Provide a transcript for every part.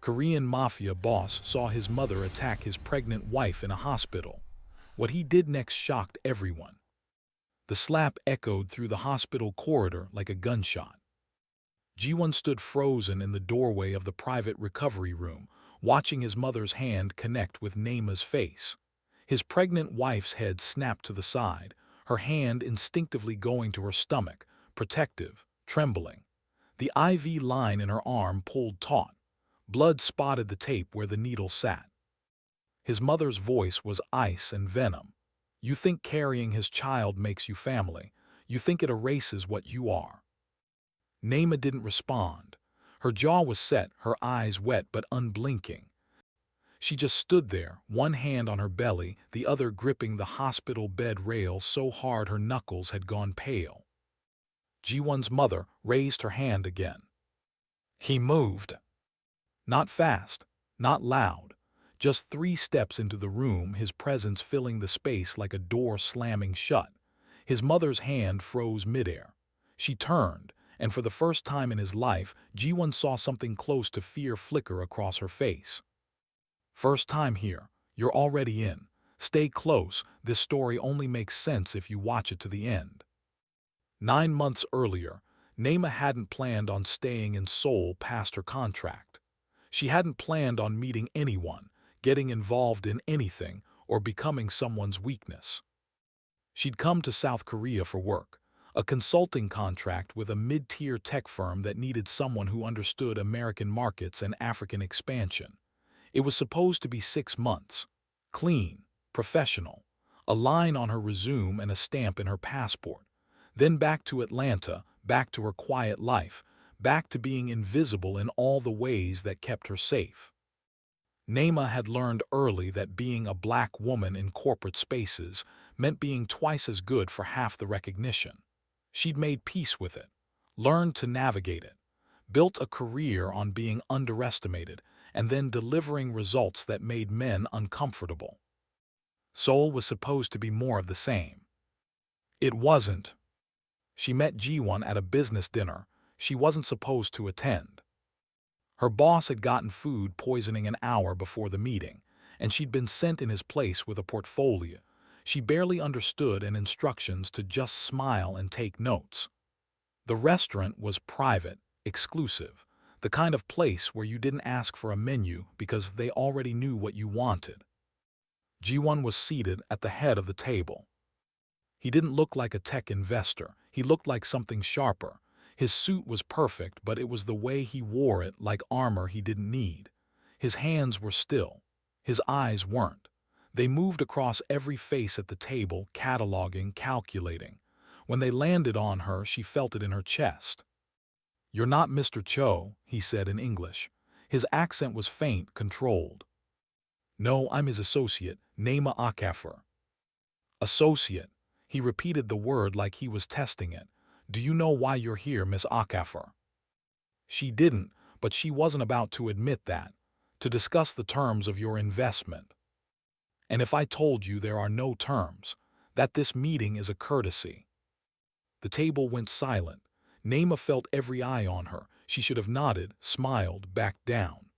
Korean Mafia boss saw his mother attack his pregnant wife in a hospital. What he did next shocked everyone. The slap echoed through the hospital corridor like a gunshot. Jiwon stood frozen in the doorway of the private recovery room, watching his mother's hand connect with Naima's face. His pregnant wife's head snapped to the side, her hand instinctively going to her stomach, protective, trembling. The IV line in her arm pulled taut. Blood spotted the tape where the needle sat. His mother's voice was ice and venom. You think carrying his child makes you family. You think it erases what you are. Naima didn't respond. Her jaw was set, her eyes wet but unblinking. She just stood there, one hand on her belly, the other gripping the hospital bed rail so hard her knuckles had gone pale. Jiwon's mother raised her hand again. He moved. Not fast, not loud, just 3 steps into the room, his presence filling the space like a door slamming shut. His mother's hand froze midair. She turned, and for the first time in his life, Jiwon saw something close to fear flicker across her face. First time here, you're already in. Stay close, this story only makes sense if you watch it to the end. 9 months earlier, Naima hadn't planned on staying in Seoul past her contract. She hadn't planned on meeting anyone, getting involved in anything, or becoming someone's weakness. She'd come to South Korea for work, a consulting contract with a mid-tier tech firm that needed someone who understood American markets and African expansion. It was supposed to be 6 months. Clean, professional, a line on her resume and a stamp in her passport. Then back to Atlanta, back to her quiet life, back to being invisible in all the ways that kept her safe. Naima had learned early that being a black woman in corporate spaces meant being twice as good for half the recognition. She'd made peace with it, learned to navigate it, built a career on being underestimated, and then delivering results that made men uncomfortable. Seoul was supposed to be more of the same. It wasn't. She met Jiwon at a business dinner she wasn't supposed to attend. Her boss had gotten food poisoning an hour before the meeting, and she'd been sent in his place with a portfolio. She barely understood and instructions to just smile and take notes. The restaurant was private, exclusive, the kind of place where you didn't ask for a menu because they already knew what you wanted. Jiwon was seated at the head of the table. He didn't look like a tech investor, he looked like something sharper. His suit was perfect, but it was the way he wore it, like armor he didn't need. His hands were still. His eyes weren't. They moved across every face at the table, cataloging, calculating. When they landed on her, she felt it in her chest. "You're not Mr. Cho," he said in English. His accent was faint, controlled. "No, I'm his associate, Naima Okafor." "Associate." He repeated the word like he was testing it. "Do you know why you're here, Miss Okafor?" She didn't, but she wasn't about to admit that. "To discuss the terms of your investment." "And if I told you there are no terms, that this meeting is a courtesy?" The table went silent. Naima felt every eye on her. She should have nodded, smiled, backed down.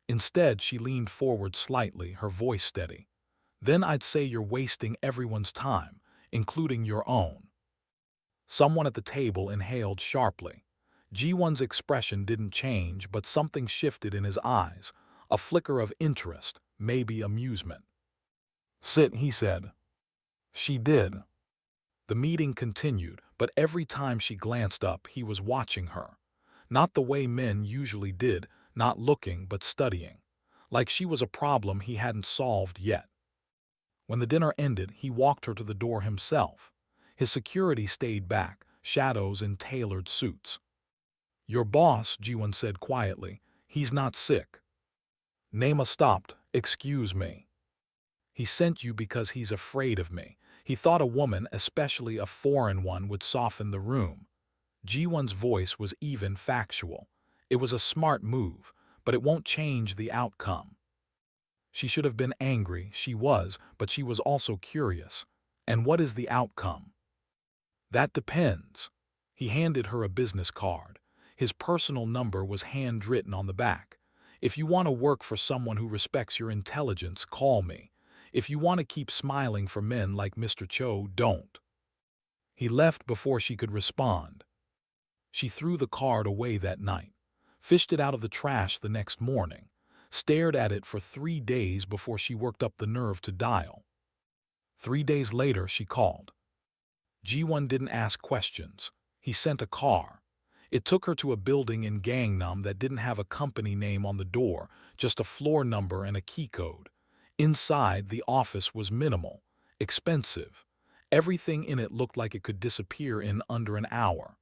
Instead, she leaned forward slightly, her voice steady. "Then I'd say you're wasting everyone's time, including your own." Someone at the table inhaled sharply. Jiwon's expression didn't change, but something shifted in his eyes, a flicker of interest, maybe amusement. "Sit," he said. She did. The meeting continued, but every time she glanced up, he was watching her. Not the way men usually did, not looking but studying. Like she was a problem he hadn't solved yet. When the dinner ended, he walked her to the door himself. His security stayed back, shadows in tailored suits. "Your boss," Jiwon said quietly, "he's not sick." Naima stopped. "Excuse me." "He sent you because he's afraid of me." He thought a woman, especially a foreign one, would soften the room. Jiwon's voice was even, factual. It was a smart move, but it won't change the outcome. She should have been angry, she was, but she was also curious. And what is the outcome? "That depends." He handed her a business card. His personal number was handwritten on the back. If you want to work for someone who respects your intelligence, call me. If you want to keep smiling for men like Mr. Cho, don't." He left before she could respond. She threw the card away that night, fished it out of the trash the next morning, stared at it for 3 days before she worked up the nerve to dial. 3 days later, she called. Jiwon didn't ask questions. He sent a car. It took her to a building in Gangnam that didn't have a company name on the door, just a floor number and a key code. Inside, the office was minimal, expensive. Everything in it looked like it could disappear in under an hour.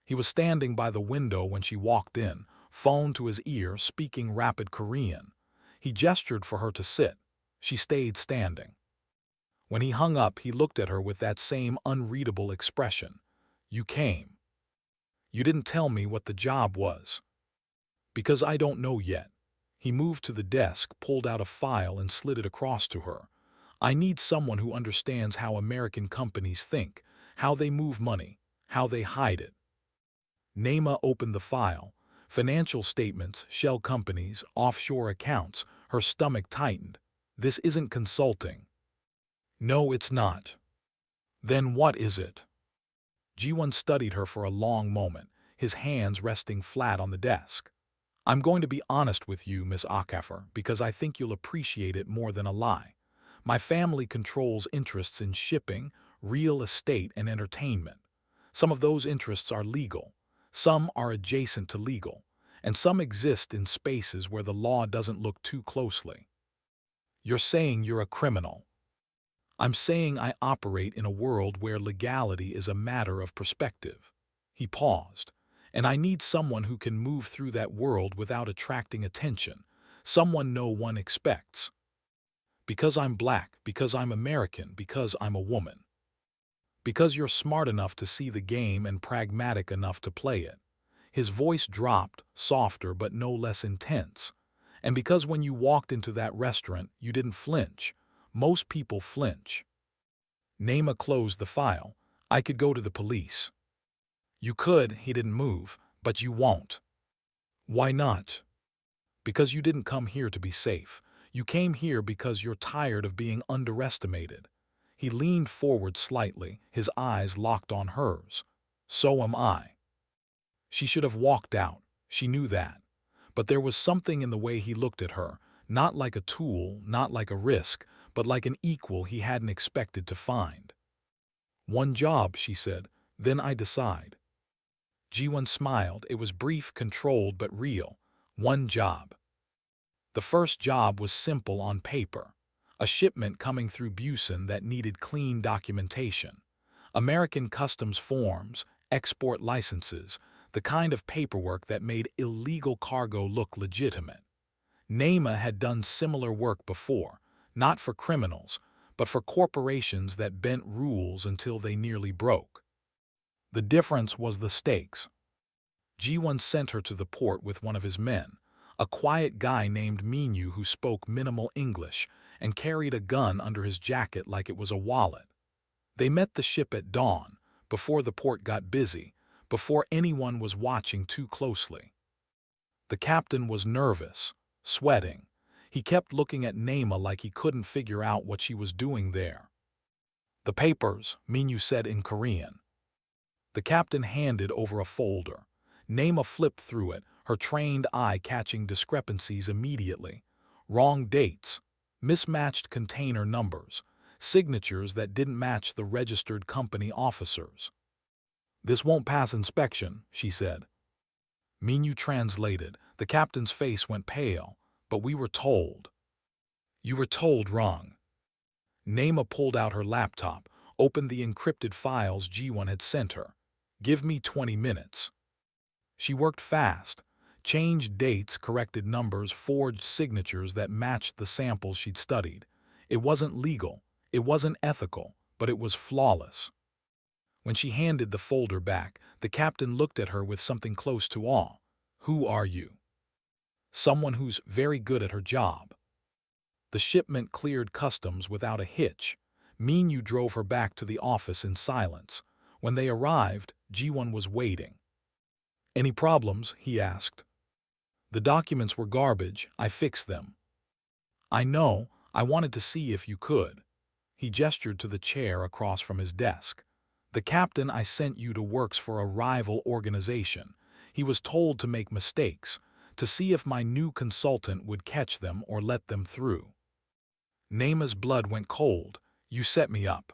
He was standing by the window when she walked in, phone to his ear, speaking rapid Korean. He gestured for her to sit. She stayed standing. When he hung up, he looked at her with that same unreadable expression. "You came. You didn't tell me what the job was." "Because I don't know yet." He moved to the desk, pulled out a file and slid it across to her. "I need someone who understands how American companies think, how they move money, how they hide it." Naima opened the file. Financial statements, shell companies, offshore accounts. Her stomach tightened. "This isn't consulting." "No, it's not." "Then what is it?" Jiwon studied her for a long moment, his hands resting flat on the desk. "I'm going to be honest with you, Miss Okafor, because I think you'll appreciate it more than a lie. My family controls interests in shipping, real estate, and entertainment. Some of those interests are legal, some are adjacent to legal, and some exist in spaces where the law doesn't look too closely." "You're saying you're a criminal." "I'm saying I operate in a world where legality is a matter of perspective." He paused. "And I need someone who can move through that world without attracting attention, someone no one expects. Because I'm black, because I'm American, because I'm a woman. Because you're smart enough to see the game and pragmatic enough to play it." His voice dropped, softer but no less intense. "And because when you walked into that restaurant, you didn't flinch. Most people flinch." Naima closed the file. "I could go to the police." "You could," he didn't move, "but you won't." "Why not?" "Because you didn't come here to be safe. You came here because you're tired of being underestimated." He leaned forward slightly, his eyes locked on hers. "So am I." She should have walked out. She knew that. But there was something in the way he looked at her, not like a tool, not like a risk, but like an equal he hadn't expected to find. "One job," she said, "then I decide." Jiwon smiled. It was brief, controlled, but real. One job. The first job was simple on paper. A shipment coming through Busan that needed clean documentation. American customs forms, export licenses, the kind of paperwork that made illegal cargo look legitimate. Naima had done similar work before, not for criminals, but for corporations that bent rules until they nearly broke. The difference was the stakes. Jiwon sent her to the port with one of his men, a quiet guy named Minyu who spoke minimal English and carried a gun under his jacket like it was a wallet. They met the ship at dawn, before the port got busy, before anyone was watching too closely. The captain was nervous, sweating. He kept looking at Naima like he couldn't figure out what she was doing there. "The papers," Minyu said in Korean. The captain handed over a folder. Naima flipped through it, her trained eye catching discrepancies immediately. Wrong dates, mismatched container numbers, signatures that didn't match the registered company officers. "This won't pass inspection," she said. Minyu translated. The captain's face went pale. "But we were told." "You were told wrong." Naima pulled out her laptop, opened the encrypted files Jiwon had sent her. "Give me 20 minutes." She worked fast, changed dates, corrected numbers, forged signatures that matched the samples she'd studied. It wasn't legal, it wasn't ethical, but it was flawless. When she handed the folder back, the captain looked at her with something close to awe. "Who are you?" "Someone who's very good at her job." The shipment cleared customs without a hitch. Minyu drove her back to the office in silence. When they arrived, Jiwon was waiting. "Any problems?" he asked. The documents were garbage. I fixed them. I know. I wanted to see if you could. He gestured to the chair across from his desk. The captain I sent you to works for a rival organization. He was told to make mistakes, to see if my new consultant would catch them or let them through. Naima's blood went cold. You set me up.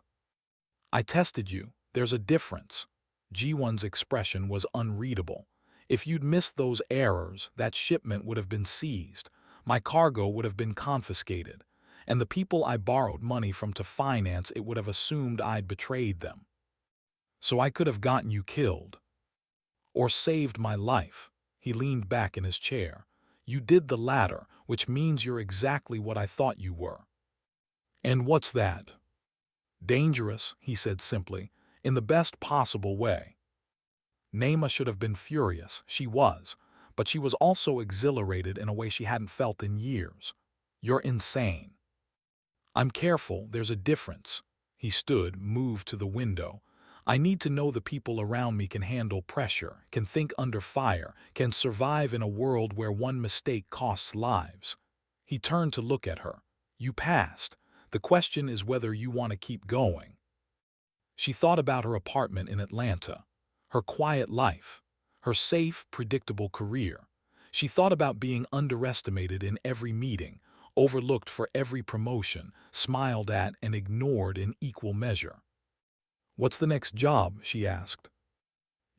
I tested you. There's a difference. Jiwon's expression was unreadable. If you'd missed those errors, that shipment would have been seized. My cargo would have been confiscated. And the people I borrowed money from to finance it would have assumed I'd betrayed them. So I could have gotten you killed. Or saved my life. He leaned back in his chair. You did the latter, which means you're exactly what I thought you were. And what's that? Dangerous, he said simply, in the best possible way. Naima should have been furious. She was. But she was also exhilarated in a way she hadn't felt in years. You're insane. I'm careful, there's a difference. He stood, moved to the window. I need to know the people around me can handle pressure, can think under fire, can survive in a world where one mistake costs lives. He turned to look at her. You passed. The question is whether you want to keep going. She thought about her apartment in Atlanta, her quiet life, her safe, predictable career. She thought about being underestimated in every meeting, overlooked for every promotion, smiled at and ignored in equal measure. What's the next job? She asked.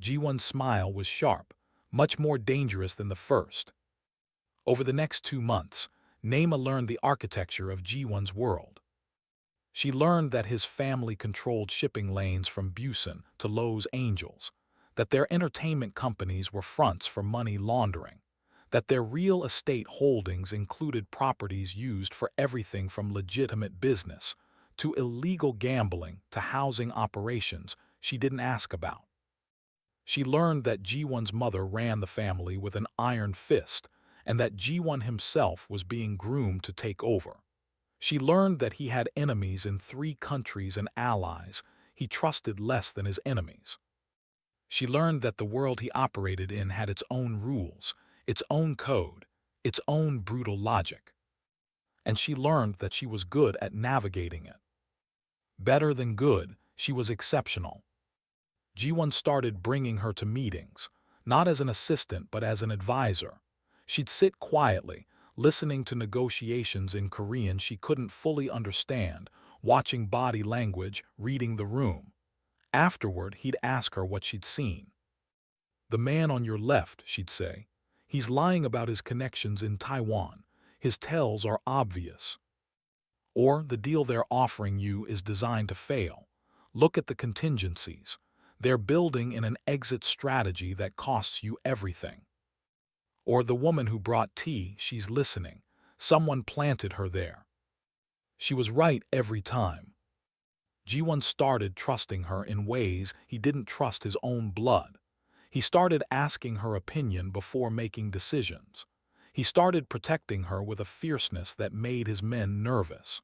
Jiwon's smile was sharp, much more dangerous than the first. Over the next 2 months, Naima learned the architecture of Jiwon's world. She learned that his family controlled shipping lanes from Busan to Los Angeles, that their entertainment companies were fronts for money laundering, that their real estate holdings included properties used for everything from legitimate business to illegal gambling to housing operations she didn't ask about. She learned that Jiwon's mother ran the family with an iron fist and that Jiwon himself was being groomed to take over. She learned that he had enemies in 3 countries and allies he trusted less than his enemies. She learned that the world he operated in had its own rules, its own code, its own brutal logic. And she learned that she was good at navigating it. Better than good, she was exceptional. Jiwon started bringing her to meetings, not as an assistant but as an advisor. She'd sit quietly, listening to negotiations in Korean she couldn't fully understand, watching body language, reading the room. Afterward, he'd ask her what she'd seen. The man on your left, she'd say. He's lying about his connections in Taiwan. His tells are obvious. Or the deal they're offering you is designed to fail. Look at the contingencies. They're building in an exit strategy that costs you everything. Or the woman who brought tea, she's listening. Someone planted her there. She was right every time. Jiwon started trusting her in ways he didn't trust his own blood. He started asking her opinion before making decisions. He started protecting her with a fierceness that made his men nervous.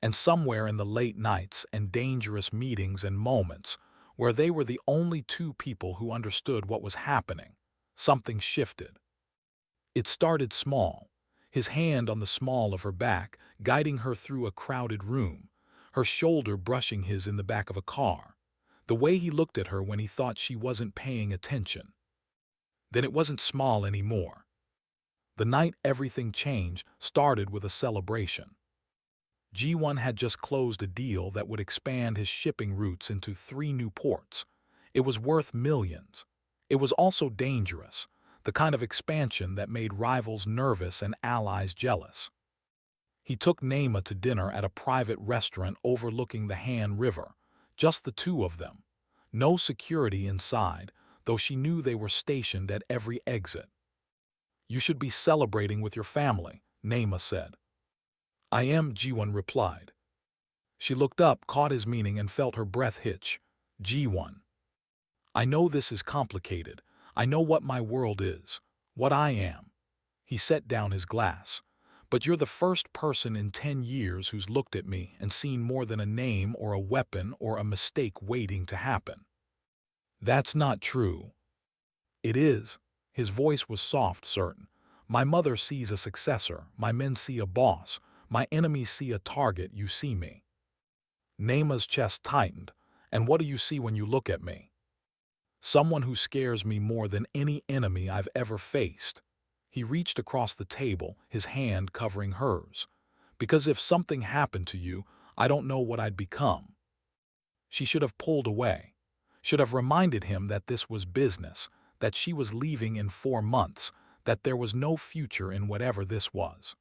And somewhere in the late nights and dangerous meetings and moments, where they were the only 2 people who understood what was happening, something shifted. It started small, his hand on the small of her back, guiding her through a crowded room, her shoulder brushing his in the back of a car, the way he looked at her when he thought she wasn't paying attention. Then it wasn't small anymore. The night everything changed started with a celebration. Jiwon had just closed a deal that would expand his shipping routes into 3 new ports. It was worth millions. It was also dangerous, the kind of expansion that made rivals nervous and allies jealous. He took Naima to dinner at a private restaurant overlooking the Han River, just the 2 of them. No security inside, though she knew they were stationed at every exit. You should be celebrating with your family, Naima said. I am, Jiwon replied. She looked up, caught his meaning, and felt her breath hitch. Jiwon. I know this is complicated. I know what my world is, what I am. He set down his glass. But you're the first person in 10 years who's looked at me and seen more than a name or a weapon or a mistake waiting to happen. That's not true. It is. His voice was soft, certain. My mother sees a successor, my men see a boss, my enemies see a target, you see me. Naima's chest tightened. And what do you see when you look at me? Someone who scares me more than any enemy I've ever faced. He reached across the table, his hand covering hers. Because if something happened to you, I don't know what I'd become. She should have pulled away. Should have reminded him that this was business, that she was leaving in 4 months, that there was no future in whatever this was.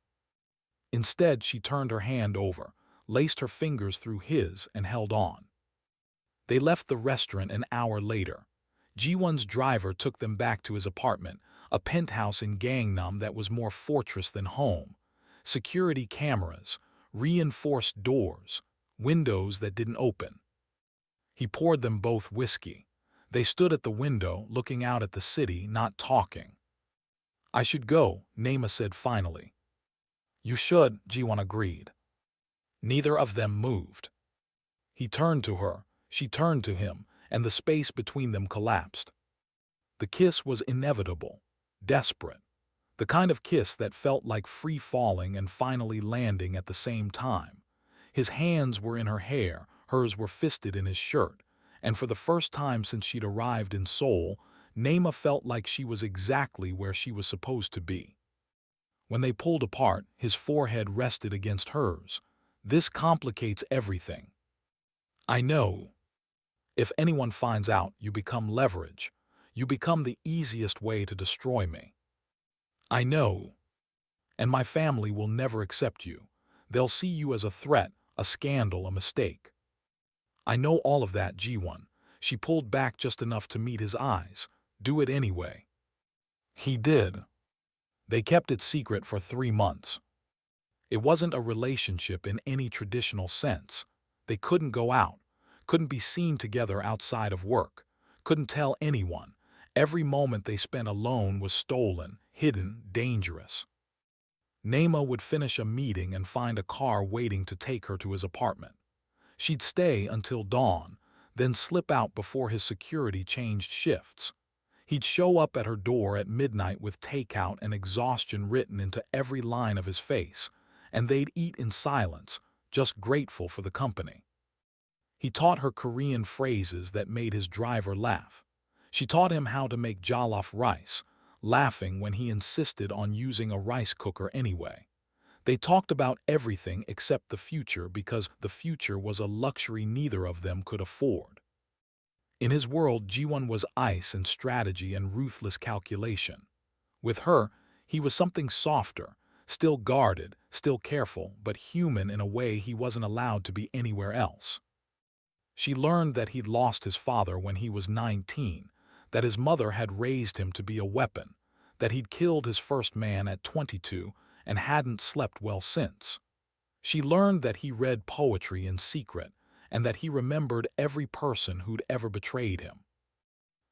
Instead, she turned her hand over, laced her fingers through his, and held on. They left the restaurant an hour later. Jiwon's driver took them back to his apartment, a penthouse in Gangnam that was more fortress than home. Security cameras, reinforced doors, windows that didn't open. He poured them both whiskey. They stood at the window, looking out at the city, not talking. I should go, Naima said finally. You should, Jiwon agreed. Neither of them moved. He turned to her, she turned to him, and the space between them collapsed. The kiss was inevitable, desperate, the kind of kiss that felt like free falling and finally landing at the same time. His hands were in her hair, hers were fisted in his shirt, and for the first time since she'd arrived in Seoul, Naima felt like she was exactly where she was supposed to be. When they pulled apart, his forehead rested against hers. This complicates everything. I know. If anyone finds out, you become leverage. You become the easiest way to destroy me. I know. And my family will never accept you. They'll see you as a threat, a scandal, a mistake. I know all of that, Jiwon. She pulled back just enough to meet his eyes. Do it anyway. He did. They kept it secret for 3 months. It wasn't a relationship in any traditional sense. They couldn't go out, couldn't be seen together outside of work, couldn't tell anyone. Every moment they spent alone was stolen, hidden, dangerous. Naima would finish a meeting and find a car waiting to take her to his apartment. She'd stay until dawn, then slip out before his security changed shifts. He'd show up at her door at midnight with takeout and exhaustion written into every line of his face, and they'd eat in silence, just grateful for the company. He taught her Korean phrases that made his driver laugh. She taught him how to make jollof rice, laughing when he insisted on using a rice cooker anyway. They talked about everything except the future because the future was a luxury neither of them could afford. In his world, Jiwon was ice and strategy and ruthless calculation. With her, he was something softer, still guarded, still careful, but human in a way he wasn't allowed to be anywhere else. She learned that he'd lost his father when he was 19, that his mother had raised him to be a weapon, that he'd killed his first man at 22 and hadn't slept well since. She learned that he read poetry in secret and that he remembered every person who'd ever betrayed him.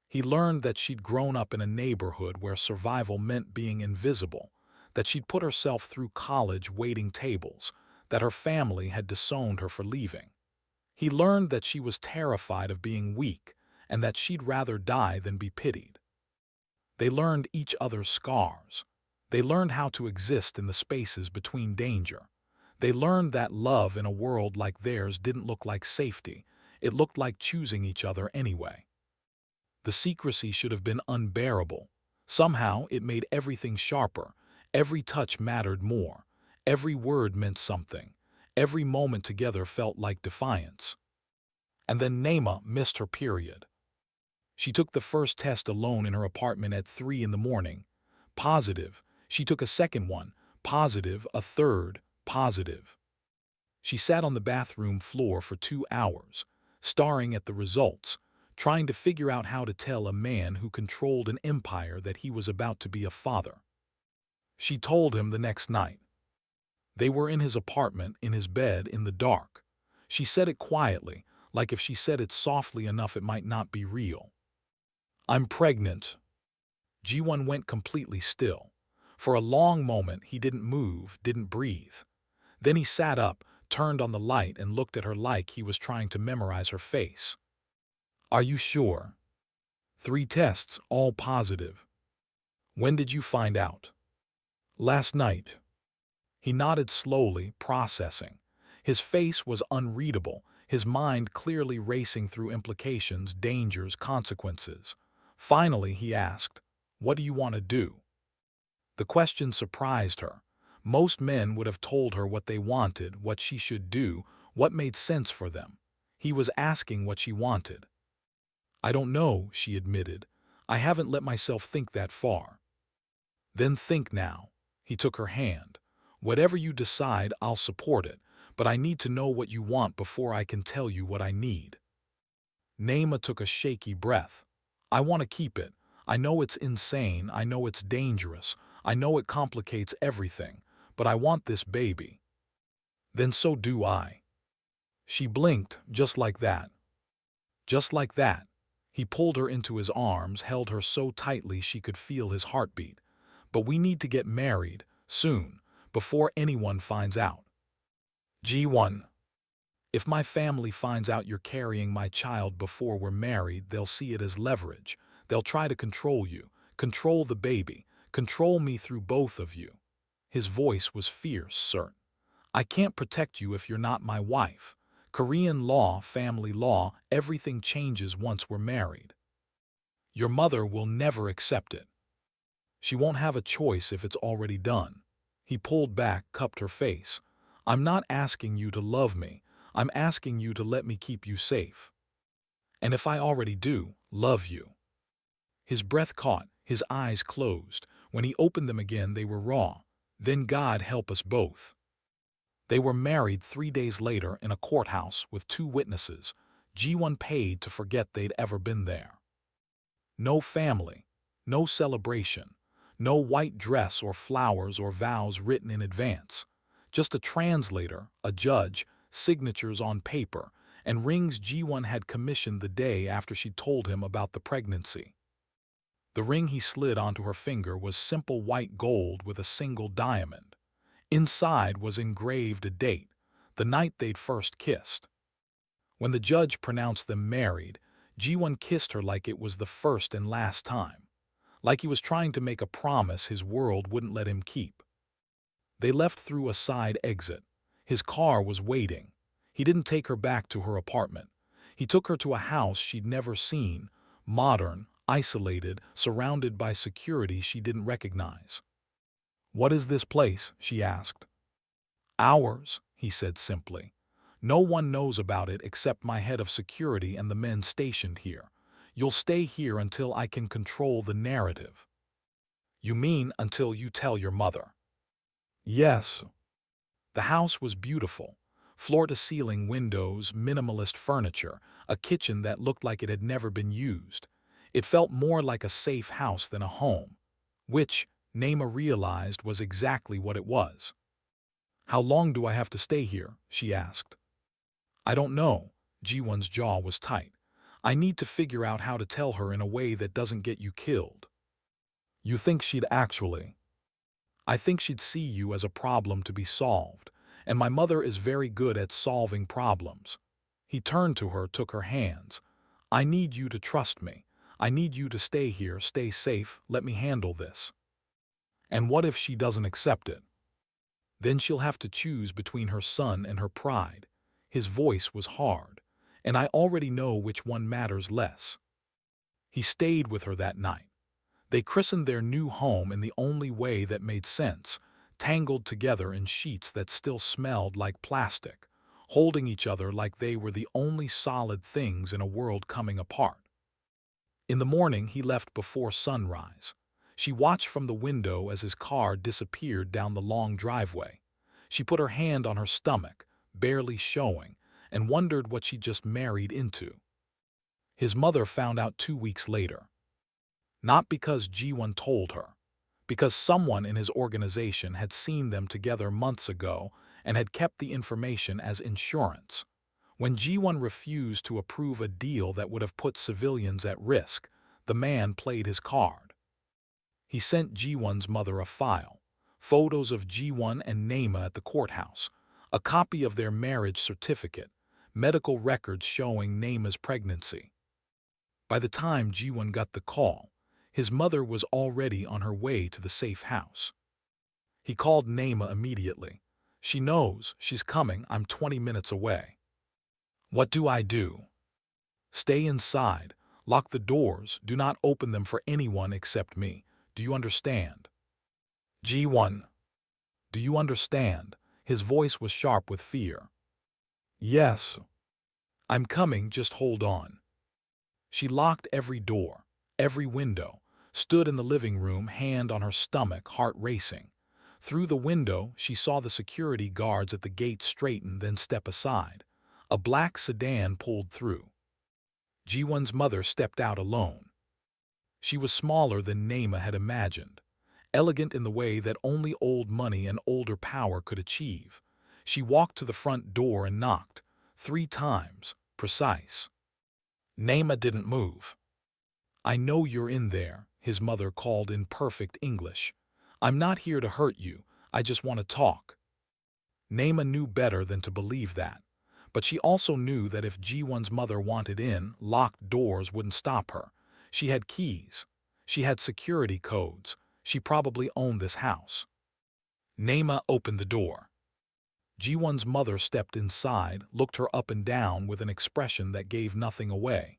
He learned that she'd grown up in a neighborhood where survival meant being invisible, that she'd put herself through college waiting tables, that her family had disowned her for leaving. He learned that she was terrified of being weak and that she'd rather die than be pitied. They learned each other's scars. They learned how to exist in the spaces between danger. They learned that love in a world like theirs didn't look like safety. It looked like choosing each other anyway. The secrecy should have been unbearable. Somehow it made everything sharper. Every touch mattered more. Every word meant something. Every moment together felt like defiance. And then Naima missed her period. She took the first test alone in her apartment at 3 in the morning. Positive. She took a second one. Positive. A third. Positive. She sat on the bathroom floor for 2 hours, staring at the results, trying to figure out how to tell a man who controlled an empire that he was about to be a father. She told him the next night. They were in his apartment, in his bed, in the dark. She said it quietly, like if she said it softly enough it might not be real. I'm pregnant. Jiwon went completely still. For a long moment he didn't move, didn't breathe. Then he sat up, turned on the light and looked at her like he was trying to memorize her face. Are you sure? 3 tests, all positive. When did you find out? Last night. He nodded slowly, processing. His face was unreadable, his mind clearly racing through implications, dangers, consequences. Finally, he asked, "What do you want to do?" The question surprised her. Most men would have told her what they wanted, what she should do, what made sense for them. He was asking what she wanted. "I don't know," she admitted. "I haven't let myself think that far." "Then think now." He took her hand. "Whatever you decide, I'll support it, but I need to know what you want before I can tell you what I need." Naima took a shaky breath. "I want to keep it. I know it's insane, I know it's dangerous, I know it complicates everything, but I want this baby." "Then so do I." She blinked, just like that. Just like that. He pulled her into his arms, held her so tightly she could feel his heartbeat. "But we need to get married, soon, before anyone finds out." G1. "If my family finds out you're carrying my child before we're married, they'll see it as leverage. They'll try to control you, control the baby, control me through both of you." His voice was fierce, certain. "I can't protect you if you're not my wife. Korean law, family law, everything changes once we're married. Your mother will never accept it. She won't have a choice if it's already done." He pulled back, cupped her face. "I'm not asking you to love me. I'm asking you to let me keep you safe. And if I already do, love you." His breath caught, his eyes closed. When he opened them again, they were raw. "Then God help us both." They were married 3 days later in a courthouse with 2 witnesses. Jiwon paid to forget they'd ever been there. No family, no celebration, no white dress or flowers or vows written in advance. Just a translator, a judge, signatures on paper, and rings Jiwon had commissioned the day after she told him about the pregnancy. The ring he slid onto her finger was simple white gold with a single diamond. Inside was engraved a date, the night they'd first kissed. When the judge pronounced them married, Jiwon kissed her like it was the first and last time. Like he was trying to make a promise his world wouldn't let him keep. They left through a side exit. His car was waiting. He didn't take her back to her apartment. He took her to a house she'd never seen, modern, isolated, surrounded by security she didn't recognize. "What is this place?" she asked. "Ours," he said simply. "No one knows about it except my head of security and the men stationed here. You'll stay here until I can control the narrative." "You mean until you tell your mother?" "Yes." The house was beautiful. Floor-to-ceiling windows, minimalist furniture, a kitchen that looked like it had never been used. It felt more like a safe house than a home, which, Naima realized, was exactly what it was. "How long do I have to stay here?" she asked. "I don't know." Jiwon's jaw was tight. "I need to figure out how to tell her in a way that doesn't get you killed." "You think she'd actually?" "I think she'd see you as a problem to be solved, and my mother is very good at solving problems." He turned to her, took her hands. "I need you to trust me. I need you to stay here, stay safe, let me handle this." "And what if she doesn't accept it?" "Then she'll have to choose between her son and her pride." His voice was hard. "And I already know which one matters less." He stayed with her that night. They christened their new home in the only way that made sense, tangled together in sheets that still smelled like plastic, holding each other like they were the only solid things in a world coming apart. In the morning, he left before sunrise. She watched from the window as his car disappeared down the long driveway. She put her hand on her stomach, barely showing, and wondered what she'd just married into. His mother found out 2 weeks later. Not because Jiwon told her, because someone in his organization had seen them together months ago and had kept the information as insurance. When Jiwon refused to approve a deal that would have put civilians at risk, the man played his card. He sent Jiwon's mother a file, photos of Jiwon and Naima at the courthouse, a copy of their marriage certificate, medical records showing Naima's pregnancy. By the time Jiwon got the call, his mother was already on her way to the safe house. He called Naima immediately. She knows, she's coming, I'm 20 minutes away. What do I do? Stay inside, lock the doors, do not open them for anyone except me. Do you understand? G1. Do you understand? His voice was sharp with fear. Yes. I'm coming, just hold on. She locked every door, every window, stood in the living room, hand on her stomach, heart racing. Through the window, she saw the security guards at the gate straighten, then step aside. A black sedan pulled through. Jiwon's mother stepped out alone. She was smaller than Naima had imagined, elegant in the way that only old money and older power could achieve. She walked to the front door and knocked, 3 times, precise. Naima didn't move. I know you're in there, his mother called in perfect English. I'm not here to hurt you, I just want to talk. Naima knew better than to believe that, but she also knew that if Jiwon's mother wanted in, locked doors wouldn't stop her. She had keys. She had security codes. She probably owned this house. Naima opened the door. Jiwon's mother stepped inside, looked her up and down with an expression that gave nothing away.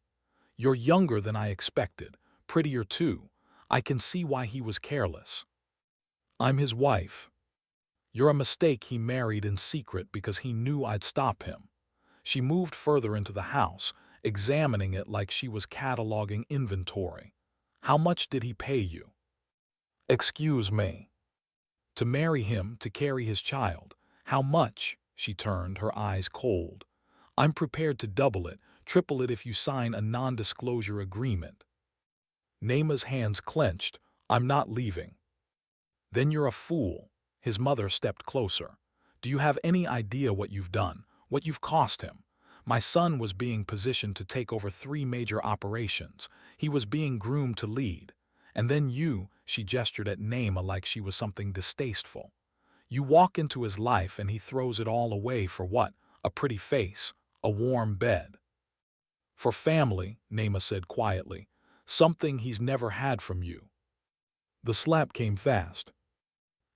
You're younger than I expected, prettier too. I can see why he was careless. I'm his wife. You're a mistake. He married in secret because he knew I'd stop him. She moved further into the house, examining it like she was cataloging inventory. How much did he pay you? Excuse me. To marry him, to carry his child. How much? She turned, her eyes cold. I'm prepared to double it, triple it if you sign a non-disclosure agreement. Naima's hands clenched. I'm not leaving. Then you're a fool. His mother stepped closer. Do you have any idea what you've done, what you've cost him? My son was being positioned to take over 3 major operations. He was being groomed to lead. And then you, she gestured at Naima like she was something distasteful. You walk into his life and he throws it all away for what? A pretty face, a warm bed. For family, Naima said quietly, something he's never had from you. The slap came fast.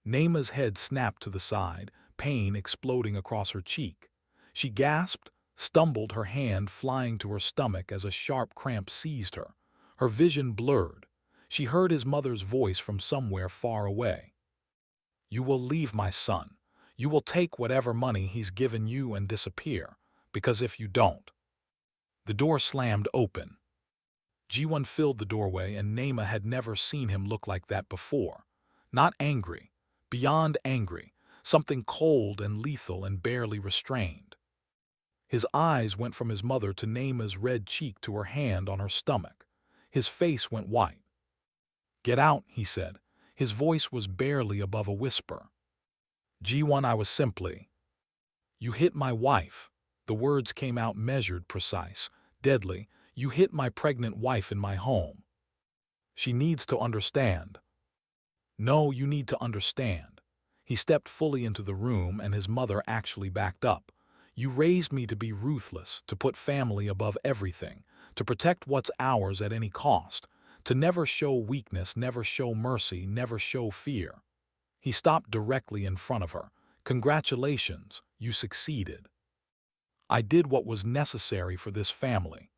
Naima's head snapped to the side, pain exploding across her cheek. She gasped, stumbled, her hand flying to her stomach as a sharp cramp seized her. Her vision blurred. She heard his mother's voice from somewhere far away. You will leave my son. You will take whatever money he's given you and disappear, because if you don't. The door slammed open. Jiwon filled the doorway, and Naima had never seen him look like that before. Not angry, beyond angry, something cold and lethal and barely restrained. His eyes went from his mother to Naima's red cheek to her hand on her stomach. His face went white. Get out, he said. His voice was barely above a whisper. Jiwon, I was simply. You hit my wife. The words came out measured, precise, deadly. You hit my pregnant wife in my home. She needs to understand. No, you need to understand. He stepped fully into the room and his mother actually backed up. You raised me to be ruthless, to put family above everything, to protect what's ours at any cost, to never show weakness, never show mercy, never show fear. He stopped directly in front of her. Congratulations, you succeeded. I did what was necessary for this family.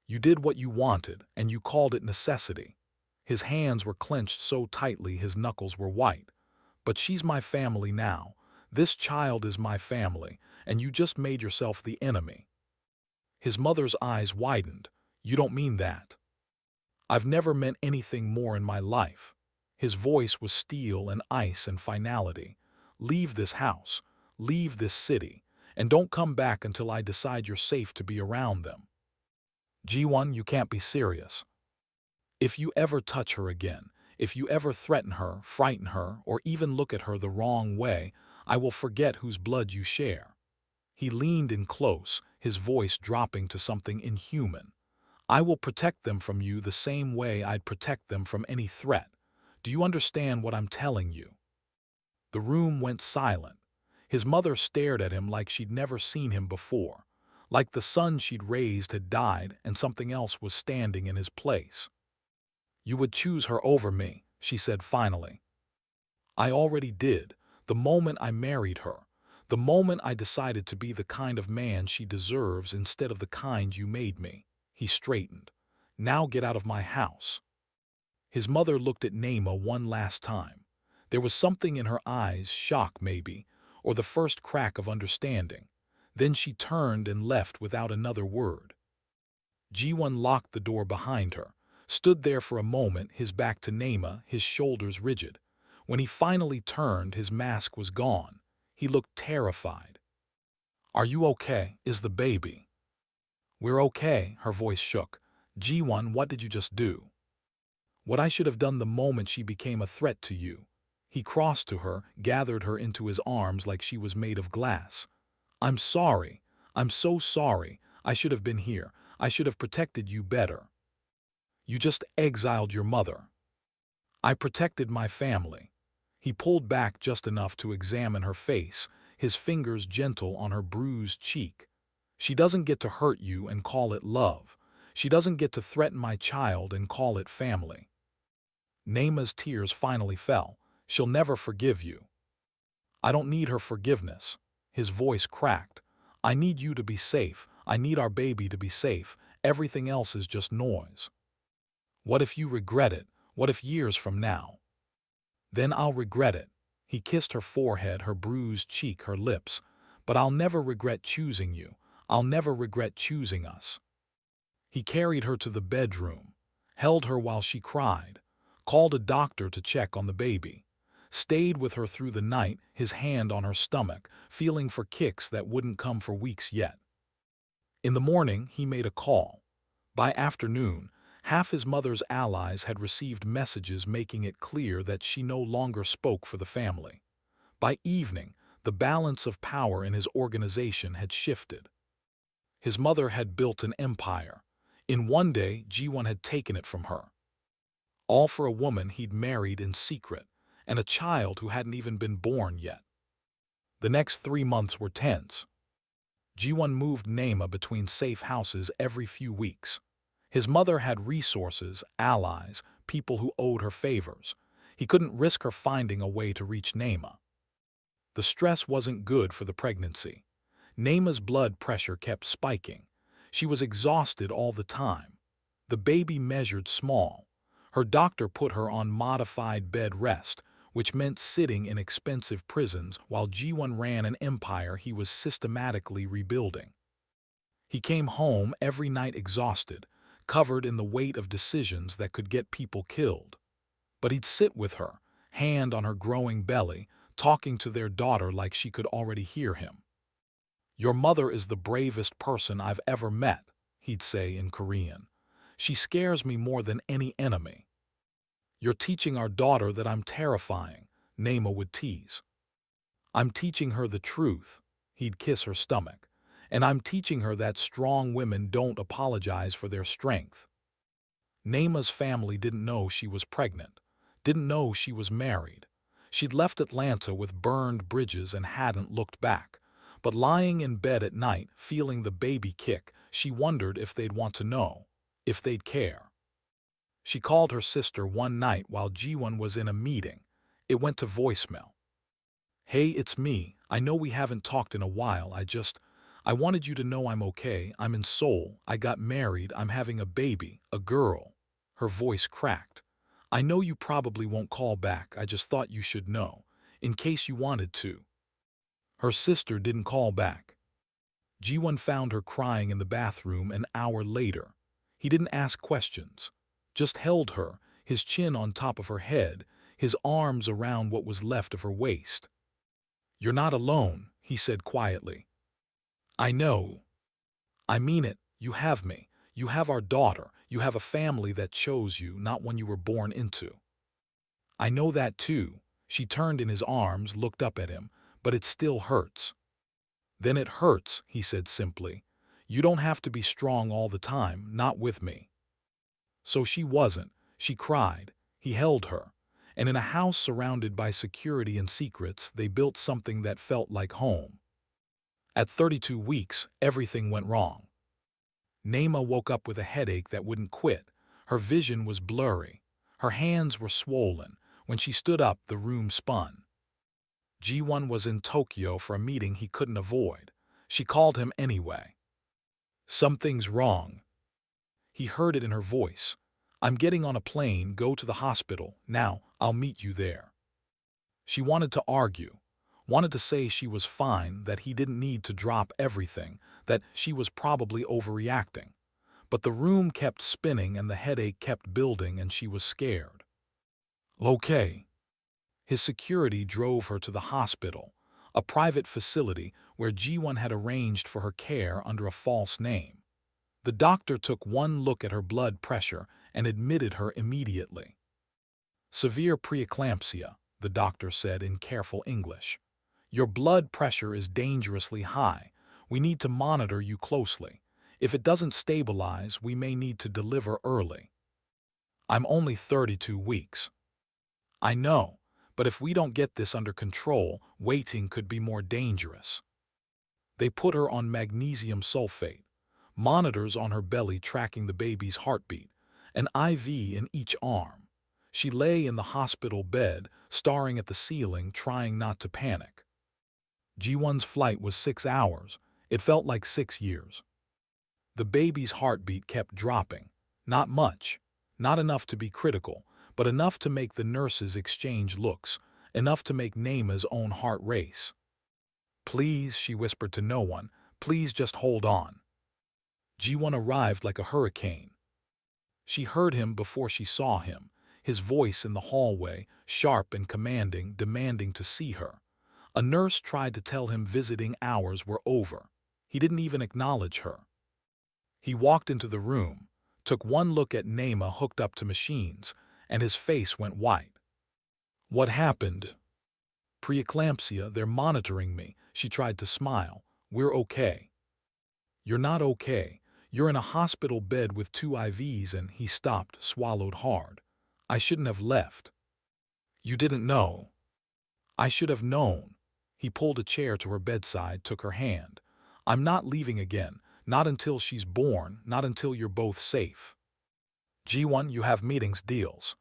You did what you wanted, and you called it necessity. His hands were clenched so tightly his knuckles were white. But she's my family now. This child is my family, and you just made yourself the enemy. His mother's eyes widened. You don't mean that. I've never meant anything more in my life. His voice was steel and ice and finality. Leave this house, leave this city, and don't come back until I decide you're safe to be around them. Jiwon, you can't be serious. If you ever touch her again, if you ever threaten her, frighten her, or even look at her the wrong way, I will forget whose blood you share. He leaned in close, his voice dropping to something inhuman. I will protect them from you the same way I'd protect them from any threat. Do you understand what I'm telling you? The room went silent. His mother stared at him like she'd never seen him before, like the son she'd raised had died and something else was standing in his place. You would choose her over me, she said finally. I already did, the moment I married her, the moment I decided to be the kind of man she deserves instead of the kind you made me. He straightened. Now get out of my house. His mother looked at Naima one last time. There was something in her eyes, shock maybe, or the first crack of understanding. Then she turned and left without another word. Jiwon locked the door behind her, stood there for a moment, his back to Naima, his shoulders rigid. When he finally turned, his mask was gone. He looked terrified. "Are you okay? Is the baby?" "We're okay," her voice shook. "Jiwon, what did you just do?" "What I should have done the moment she became a threat to you." He crossed to her, gathered her into his arms like she was made of glass. "I'm sorry. I'm so sorry. I should have been here. I should have protected you better. You just exiled your mother. I protected my family." He pulled back just enough to examine her face, his fingers gentle on her bruised cheek. "She doesn't get to hurt you and call it love. She doesn't get to threaten my child and call it family." Naima's tears finally fell. "She'll never forgive you." "I don't need her forgiveness." His voice cracked. "I need you to be safe. I need our baby to be safe. Everything else is just noise." "What if you regret it? What if years from now?" "Then I'll regret it." He kissed her forehead, her bruised cheek, her lips. "But I'll never regret choosing you. I'll never regret choosing us." He carried her to the bedroom, held her while she cried, called a doctor to check on the baby, stayed with her through the night, his hand on her stomach, feeling for kicks that wouldn't come for weeks yet. In the morning, he made a call. By afternoon, half his mother's allies had received messages making it clear that she no longer spoke for the family. By evening, the balance of power in his organization had shifted. His mother had built an empire. In one day, Jiwon had taken it from her. All for a woman he'd married in secret, and a child who hadn't even been born yet. The next 3 months were tense. Jiwon moved Naima between safe houses every few weeks. His mother had resources, allies, people who owed her favors. He couldn't risk her finding a way to reach Naima. The stress wasn't good for the pregnancy. Naima's blood pressure kept spiking. She was exhausted all the time. The baby measured small. Her doctor put her on modified bed rest, which meant sitting in expensive prisons while Jiwon ran an empire he was systematically rebuilding. He came home every night exhausted, covered in the weight of decisions that could get people killed. But he'd sit with her, hand on her growing belly, talking to their daughter like she could already hear him. "Your mother is the bravest person I've ever met," he'd say in Korean. "She scares me more than any enemy." "You're teaching our daughter that I'm terrifying," Naima would tease. "I'm teaching her the truth." He'd kiss her stomach. "And I'm teaching her that strong women don't apologize for their strength." Naima's family didn't know she was pregnant, didn't know she was married. She'd left Atlanta with burned bridges and hadn't looked back. But lying in bed at night, feeling the baby kick, she wondered if they'd want to know, if they'd care. She called her sister one night while Jiwon was in a meeting. It went to voicemail. "Hey, it's me. I know we haven't talked in a while. I wanted you to know I'm okay. I'm in Seoul. I got married. I'm having a baby, a girl." Her voice cracked. "I know you probably won't call back. I just thought you should know, in case you wanted to." Her sister didn't call back. Jiwon found her crying in the bathroom an hour later. He didn't ask questions, just held her, his chin on top of her head, his arms around what was left of her waist. "You're not alone," he said quietly. "I know. I mean it. You have me. You have our daughter. You have a family that chose you, not one you were born into." "I know that too." She turned in his arms, looked up at him. "But it still hurts." "Then it hurts," he said simply. "You don't have to be strong all the time, not with me." So she wasn't. She cried. He held her. And in a house surrounded by security and secrets, they built something that felt like home. At 32 weeks, everything went wrong. Naima woke up with a headache that wouldn't quit. Her vision was blurry. Her hands were swollen. When she stood up, the room spun. Jiwon was in Tokyo for a meeting he couldn't avoid. She called him anyway. "Something's wrong." He heard it in her voice. "I'm getting on a plane, go to the hospital. Now, I'll meet you there." She wanted to argue, wanted to say she was fine, that he didn't need to drop everything, that she was probably overreacting. But the room kept spinning and the headache kept building and she was scared. Okay. His security drove her to the hospital, a private facility where Jiwon had arranged for her care under a false name. The doctor took one look at her blood pressure and admitted her immediately. "Severe preeclampsia," the doctor said in careful English. "Your blood pressure is dangerously high. We need to monitor you closely. If it doesn't stabilize, we may need to deliver early." "I'm only 32 weeks." "I know, but if we don't get this under control, waiting could be more dangerous." They put her on magnesium sulfate, monitors on her belly tracking the baby's heartbeat, an IV in each arm. She lay in the hospital bed, staring at the ceiling, trying not to panic. Jiwon's flight was 6 hours. It felt like 6 years. The baby's heartbeat kept dropping. Not much, not enough to be critical, but enough to make the nurses exchange looks, enough to make Naima's own heart race. "Please," she whispered to no one, "please just hold on." Jiwon arrived like a hurricane. She heard him before she saw him, his voice in the hallway, sharp and commanding, demanding to see her. A nurse tried to tell him visiting hours were over. He didn't even acknowledge her. He walked into the room, took one look at Naima hooked up to machines, and his face went white. "What happened?" "Preeclampsia, they're monitoring me." She tried to smile. "We're okay." "You're not okay. You're in a hospital bed with 2 IVs and—" He stopped, swallowed hard. "I shouldn't have left." "You didn't know." "I should have known." He pulled a chair to her bedside, took her hand. "I'm not leaving again, not until she's born, not until you're both safe." "Jiwon, you have meetings, deals."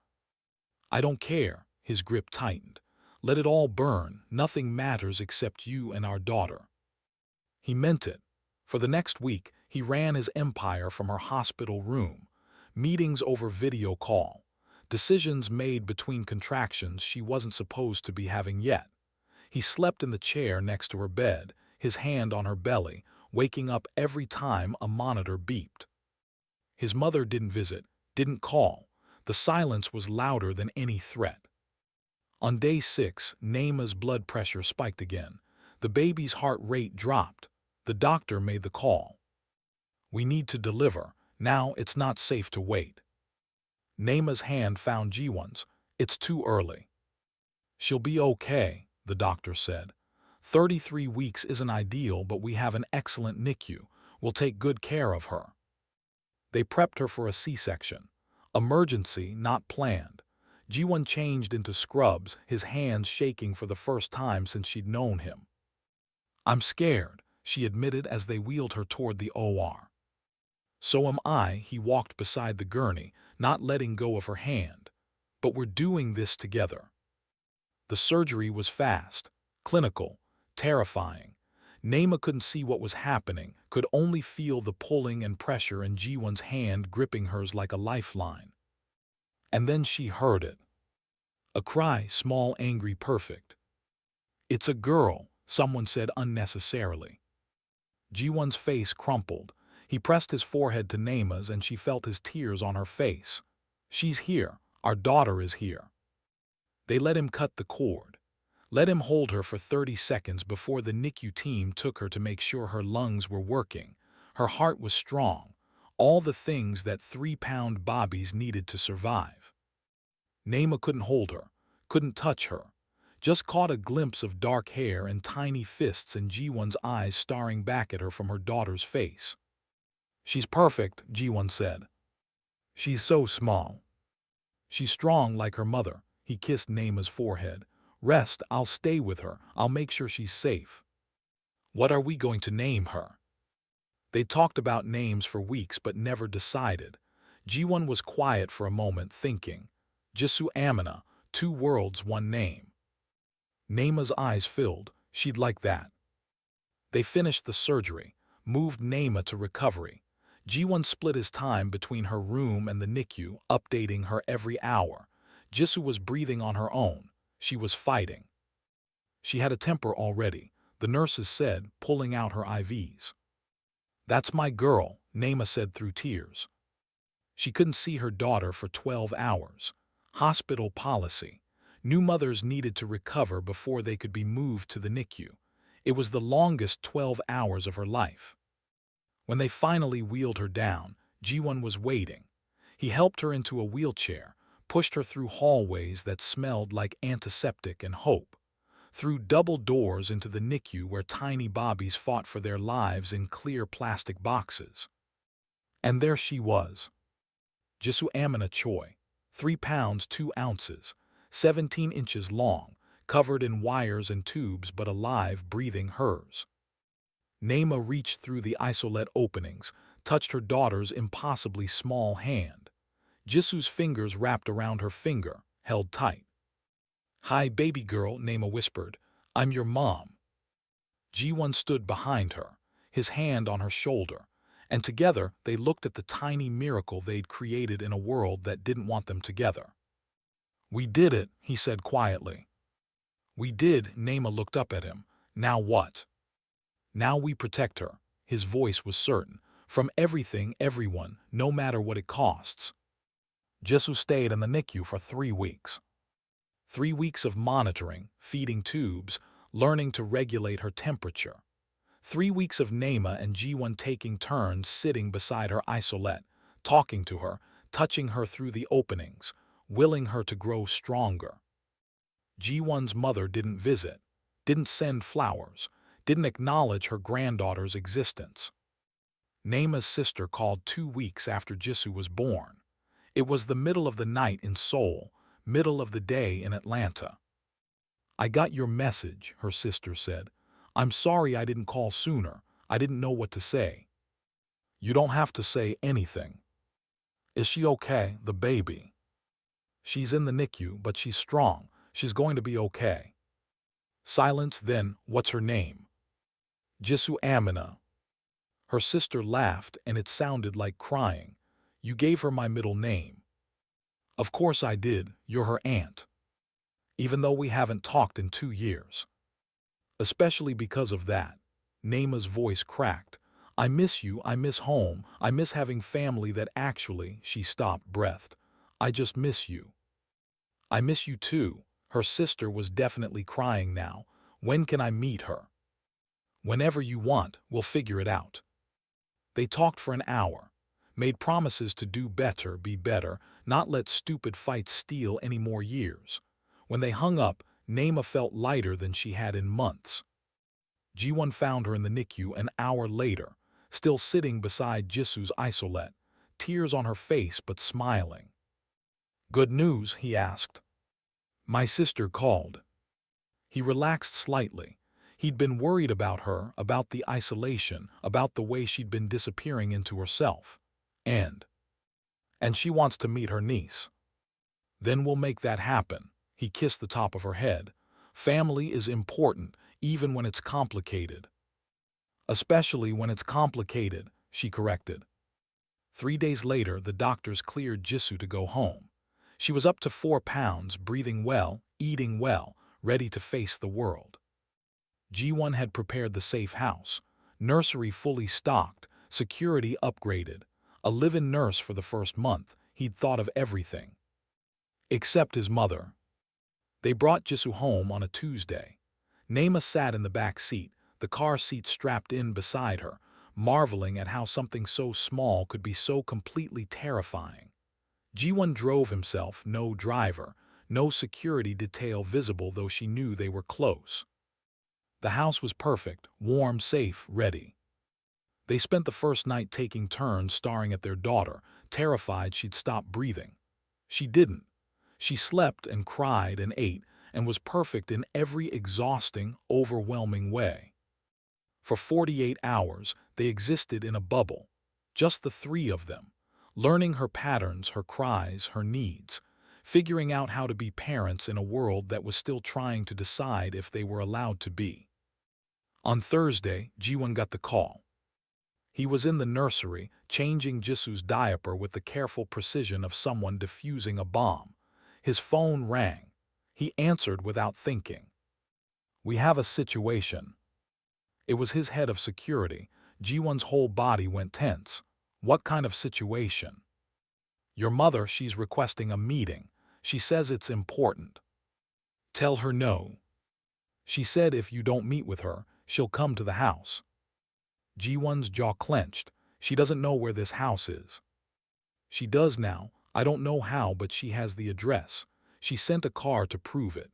"I don't care." His grip tightened. "Let it all burn. Nothing matters except you and our daughter." He meant it. For the next week, he ran his empire from her hospital room. Meetings over video call. Decisions made between contractions she wasn't supposed to be having yet. He slept in the chair next to her bed, his hand on her belly, waking up every time a monitor beeped. His mother didn't visit, didn't call. The silence was louder than any threat. On day 6, Naima's blood pressure spiked again. The baby's heart rate dropped. The doctor made the call. "We need to deliver. Now it's not safe to wait." Naima's hand found Jiwon's. "It's too early." "She'll be okay," the doctor said. 33 weeks isn't ideal, but we have an excellent NICU. We'll take good care of her." They prepped her for a C-section. Emergency, not planned. Jiwon changed into scrubs, his hands shaking for the first time since she'd known him. "I'm scared," she admitted as they wheeled her toward the OR. "So am I." He walked beside the gurney, not letting go of her hand. "But we're doing this together." The surgery was fast, clinical, terrifying. Naima couldn't see what was happening, could only feel the pulling and pressure in Jiwon's hand gripping hers like a lifeline. And then she heard it. A cry, small, angry, perfect. "It's a girl," someone said unnecessarily. Jiwon's face crumpled. He pressed his forehead to Naima's and she felt his tears on her face. "She's here. Our daughter is here." They let him cut the cord. Let him hold her for 30 seconds before the NICU team took her to make sure her lungs were working. Her heart was strong. All the things that 3-pound bobbies needed to survive. Naima couldn't hold her, couldn't touch her. Just caught a glimpse of dark hair and tiny fists and Jiwon's eyes staring back at her from her daughter's face. "She's perfect," Jiwon said. "She's so small. She's strong like her mother." He kissed Naima's forehead. "Rest, I'll stay with her. I'll make sure she's safe." "What are we going to name her?" They talked about names for weeks but never decided. Jiwon was quiet for a moment, thinking. Jisoo Amina, 2 worlds, 1 name. Naima's eyes filled. She'd like that. They finished the surgery, moved Naima to recovery. Jiwon split his time between her room and the NICU, updating her every hour. Jisoo was breathing on her own. She was fighting. She had a temper already, the nurses said, pulling out her IVs. "That's my girl," Naima said through tears. She couldn't see her daughter for 12 hours. Hospital policy. New mothers needed to recover before they could be moved to the NICU. It was the longest 12 hours of her life. When they finally wheeled her down, Jiwon was waiting. He helped her into a wheelchair, pushed her through hallways that smelled like antiseptic and hope, through double doors into the NICU where tiny Bobbies fought for their lives in clear plastic boxes. And there she was. Jiwon Choi, 3 pounds 2 ounces, 17 inches long, covered in wires and tubes but alive, breathing hers. Naima reached through the isolette openings, touched her daughter's impossibly small hand. Jisoo's fingers wrapped around her finger, held tight. "Hi, baby girl," Naima whispered. "I'm your mom." Jiwon stood behind her, his hand on her shoulder, and together they looked at the tiny miracle they'd created in a world that didn't want them together. "We did it," he said quietly. "We did," Naima looked up at him. "Now what?" "Now we protect her." His voice was certain. "From everything, everyone, no matter what it costs." Jisoo stayed in the NICU for 3 weeks. 3 weeks of monitoring, feeding tubes, learning to regulate her temperature. 3 weeks of Naima and Jiwon taking turns sitting beside her isolette, talking to her, touching her through the openings, willing her to grow stronger. Jiwon's mother didn't visit, didn't send flowers, didn't acknowledge her granddaughter's existence. Naima's sister called 2 weeks after Jisoo was born. It was the middle of the night in Seoul, middle of the day in Atlanta. "I got your message," her sister said. "I'm sorry I didn't call sooner. I didn't know what to say." "You don't have to say anything." "Is she okay, the baby?" "She's in the NICU, but she's strong. She's going to be okay." Silence. Then, "What's her name?" "Jisoo Amina." Her sister laughed, and it sounded like crying. "You gave her my middle name." "Of course I did. You're her aunt." "Even though we haven't talked in 2 years." "Especially because of that." Naima's voice cracked. "I miss you, I miss home, I miss having family that actually," she stopped, breathed. "I just miss you." "I miss you too." Her sister was definitely crying now. "When can I meet her?" "Whenever you want, we'll figure it out." They talked for an hour, made promises to do better, be better, not let stupid fights steal any more years. When they hung up, Naima felt lighter than she had in months. Jiwon found her in the NICU an hour later, still sitting beside Jisoo's isolette, tears on her face but smiling. "Good news?" he asked. "My sister called." He relaxed slightly. He'd been worried about her, about the isolation, about the way she'd been disappearing into herself. And she wants to meet her niece. "Then we'll make that happen." He kissed the top of her head. "Family is important, even when it's complicated." "Especially when it's complicated," she corrected. 3 days later, the doctors cleared Jisoo to go home. She was up to 4 pounds, breathing well, eating well, ready to face the world. Jiwon had prepared the safe house, nursery fully stocked, security upgraded, a live-in nurse for the first month. He'd thought of everything. Except his mother. They brought Jisoo home on a Tuesday. Naima sat in the back seat, the car seat strapped in beside her, marveling at how something so small could be so completely terrifying. Jiwon drove himself, no driver, no security detail visible, though she knew they were close. The house was perfect, warm, safe, ready. They spent the first night taking turns staring at their daughter, terrified she'd stop breathing. She didn't. She slept and cried and ate and was perfect in every exhausting, overwhelming way. For 48 hours, they existed in a bubble, just the 3 of them, learning her patterns, her cries, her needs. figuring out how to be parents in a world that was still trying to decide if they were allowed to be. On Thursday, Jiwon got the call. He was in the nursery, changing Jisoo's diaper with the careful precision of someone defusing a bomb. His phone rang. He answered without thinking. "We have a situation." It was his head of security. Jiwon's whole body went tense. "What kind of situation?" "Your mother, she's requesting a meeting. She says it's important." "Tell her no." "She said if you don't meet with her, she'll come to the house." Jiwon's jaw clenched. "She doesn't know where this house is." "She does now. I don't know how, but she has the address. She sent a car to prove it."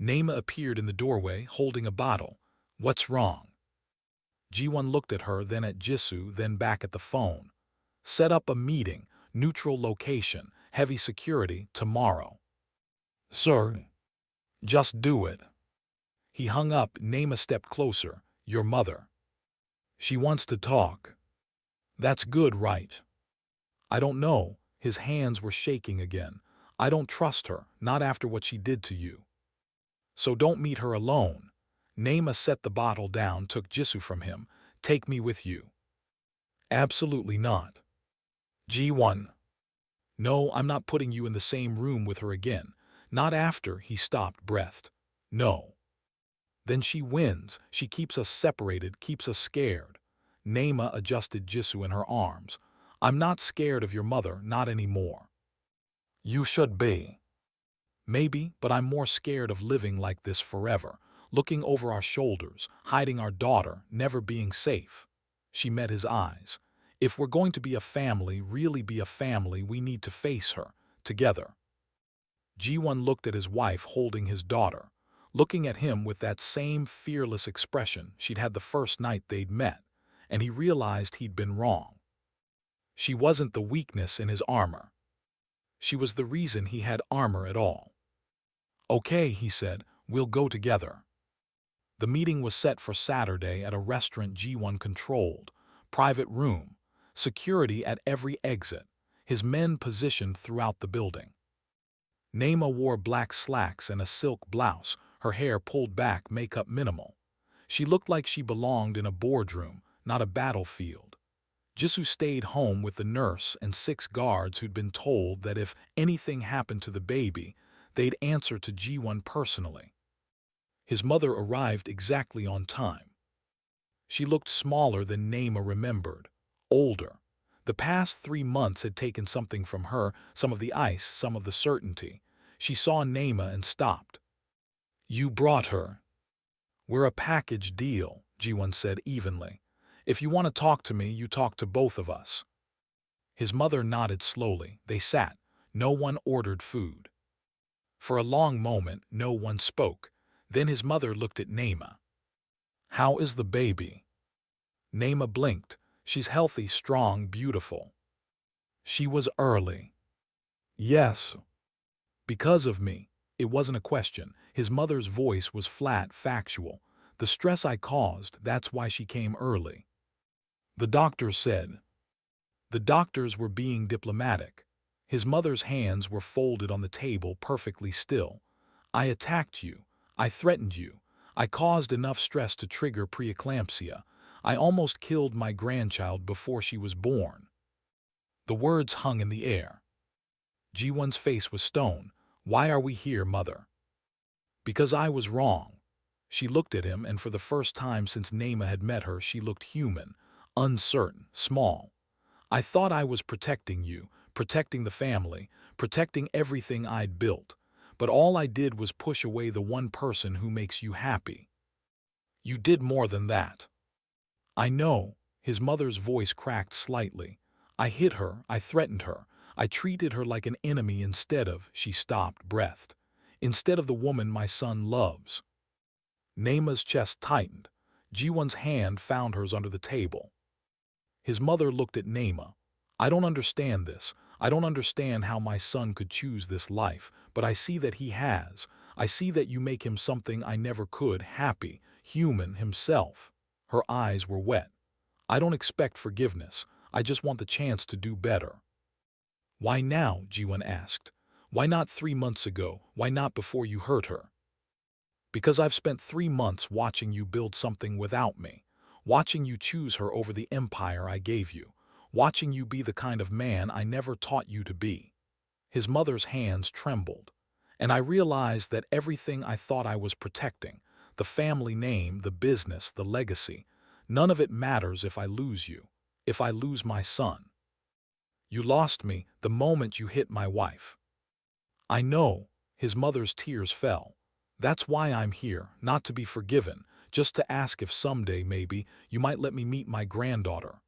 Naima appeared in the doorway, holding a bottle. "What's wrong?" Jiwon looked at her, then at Jisoo, then back at the phone. "Set up a meeting, neutral location, heavy security, tomorrow." "Sir." "Just do it." He hung up. Naima stepped closer. "Your mother. She wants to talk." "That's good, right?" "I don't know." His hands were shaking again. "I don't trust her, not after what she did to you." "So don't meet her alone." Naima set the bottle down, took Jisoo from him. "Take me with you." "Absolutely not." "G1. No, I'm not putting you in the same room with her again. Not after." He stopped, breathed. "No." "Then she wins. She keeps us separated, keeps us scared." Naima adjusted Jisoo in her arms. "I'm not scared of your mother, not anymore." "You should be." "Maybe, but I'm more scared of living like this forever, looking over our shoulders, hiding our daughter, never being safe." She met his eyes. "If we're going to be a family, really be a family, we need to face her, together." Jiwon looked at his wife holding his daughter, looking at him with that same fearless expression she'd had the first night they'd met, and he realized he'd been wrong. She wasn't the weakness in his armor. She was the reason he had armor at all. "Okay," he said, "we'll go together." The meeting was set for Saturday at a restaurant Jiwon controlled. Private room, security at every exit, his men positioned throughout the building. Naima wore black slacks and a silk blouse, her hair pulled back, makeup minimal. She looked like she belonged in a boardroom, not a battlefield. Jisoo stayed home with the nurse and 6 guards who'd been told that if anything happened to the baby, they'd answer to Jiwon personally. His mother arrived exactly on time. She looked smaller than Naima remembered, older. The past 3 months had taken something from her, some of the ice, some of the certainty. She saw Naima and stopped. "You brought her." "We're a package deal," Jiwon said evenly. "If you want to talk to me, you talk to both of us." His mother nodded slowly. They sat. No one ordered food. For a long moment, no one spoke. Then his mother looked at Naima. "How is the baby?" Naima blinked. "She's healthy, strong, beautiful." "She was early." "Yes." "Because of me." It wasn't a question. His mother's voice was flat, factual. "The stress I caused, that's why she came early." The doctor said. The doctors were being diplomatic. His mother's hands were folded on the table, perfectly still. "I attacked you. I threatened you. I caused enough stress to trigger preeclampsia. I almost killed my grandchild before she was born." The words hung in the air. Jiwon's face was stone. "Why are we here, Mother?" "Because I was wrong." She looked at him, and for the first time since Naima had met her, she looked human, uncertain, small. "I thought I was protecting you, protecting the family, protecting everything I'd built. But all I did was push away the one person who makes you happy. You did more than that." "I know." His mother's voice cracked slightly. "I hit her, I threatened her. I treated her like an enemy instead of," she stopped, breathed, "instead of the woman my son loves." Naima's chest tightened. Jiwon's hand found hers under the table. His mother looked at Naima. "I don't understand this. I don't understand how my son could choose this life, but I see that he has. I see that you make him something I never could, happy, human, himself." Her eyes were wet. "I don't expect forgiveness. I just want the chance to do better." "Why now?" Jiwon asked. Why not 3 months ago? Why not before you hurt her? Because I've spent 3 months watching you build something without me, watching you choose her over the empire I gave you, watching you be the kind of man I never taught you to be. His mother's hands trembled, and I realized that everything I thought I was protecting, the family name, the business, the legacy, none of it matters if I lose you, if I lose my son. You lost me the moment you hit my wife. I know. His mother's tears fell. That's why I'm here, not to be forgiven, just to ask if someday, maybe, you might let me meet my granddaughter.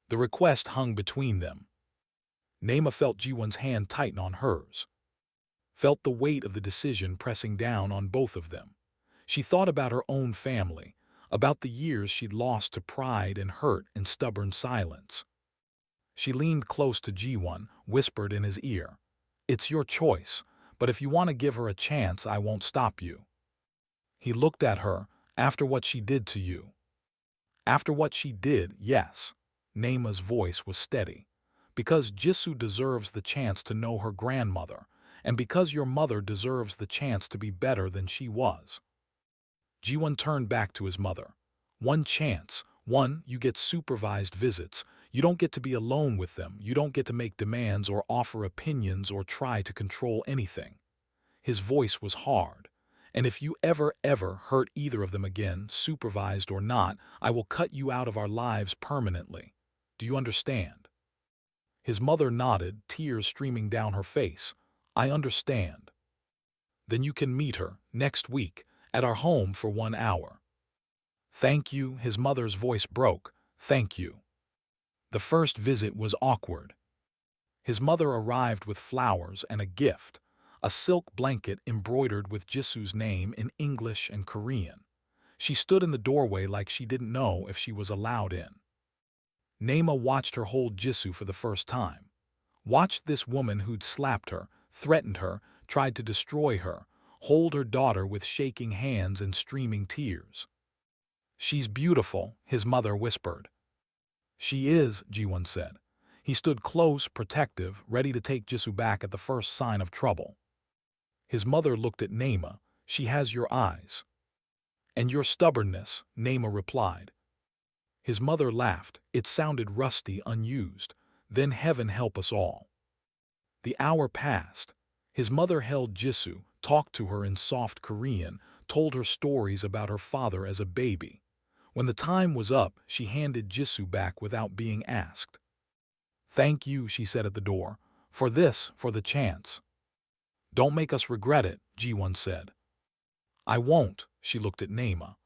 The request hung between them. Naima felt Jiwon's hand tighten on hers, felt the weight of the decision pressing down on both of them. She thought about her own family, about the years she'd lost to pride and hurt and stubborn silence. She leaned close to Jiwon, whispered in his ear, "It's your choice, but if you want to give her a chance, I won't stop you." He looked at her. "After what she did to you." "After what she did, yes." Naima's voice was steady. "Because Jisoo deserves the chance to know her grandmother, and because your mother deserves the chance to be better than she was." Jiwon turned back to his mother. "One chance. One, you get supervised visits. You don't get to be alone with them. You don't get to make demands or offer opinions or try to control anything." His voice was hard. "And if you ever hurt either of them again, supervised or not, I will cut you out of our lives permanently. Do you understand?" His mother nodded, tears streaming down her face. "I understand." "Then you can meet her, next week, at our home for 1 hour." "Thank you," his mother's voice broke. "Thank you." The first visit was awkward. His mother arrived with flowers and a gift, a silk blanket embroidered with Jisoo's name in English and Korean. She stood in the doorway like she didn't know if she was allowed in. Naima watched her hold Jisoo for the first time. Watched this woman who'd slapped her, threatened her, tried to destroy her, hold her daughter with shaking hands and streaming tears. "She's beautiful," his mother whispered. "She is," Jiwon said. He stood close, protective, ready to take Jisoo back at the first sign of trouble. His mother looked at Naima. "She has your eyes." "And your stubbornness," Naima replied. His mother laughed. It sounded rusty, unused. "Then heaven help us all." The hour passed. His mother held Jisoo, talked to her in soft Korean, told her stories about her father as a baby. When the time was up, she handed Jisoo back without being asked. "Thank you," she said at the door, "for this, for the chance." "Don't make us regret it," Jiwon said. "I won't," she looked at Naima.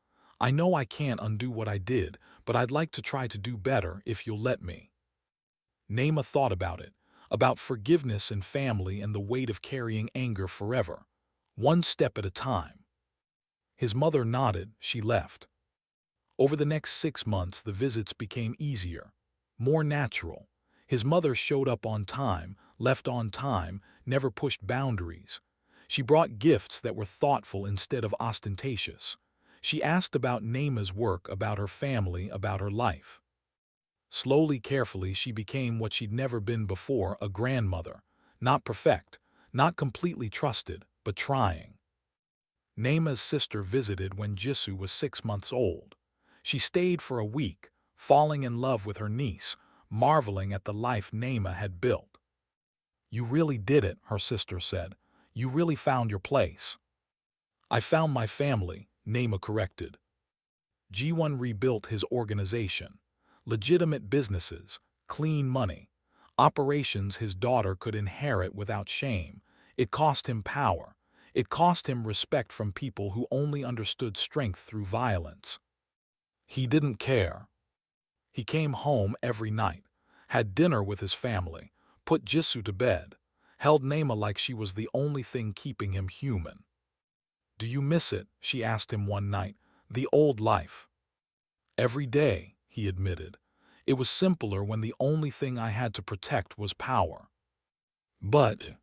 "I know I can't undo what I did, but I'd like to try to do better if you'll let me." Naima thought about forgiveness and family and the weight of carrying anger forever, one step at a time. His mother nodded. She left. Over the next 6 months, the visits became easier, more natural. His mother showed up on time, left on time, never pushed boundaries. She brought gifts that were thoughtful instead of ostentatious. She asked about Naima's work, about her family, about her life. Slowly, carefully, she became what she'd never been before, a grandmother. Not perfect, not completely trusted, but trying. Naima's sister visited when Jisoo was 6 months old. She stayed for a week, falling in love with her niece, marveling at the life Naima had built. "You really did it," her sister said. "You really found your place." "I found my family," Naima corrected. Jiwon rebuilt his organization. Legitimate businesses, clean money, operations his daughter could inherit without shame. It cost him power. It cost him respect from people who only understood strength through violence. He didn't care. He came home every night, had dinner with his family, put Jisoo to bed, held Naima like she was the only thing keeping him human. "Do you miss it?" she asked him one night. "The old life?" "Every day," he admitted. "It was simpler when the only thing I had to protect was power. But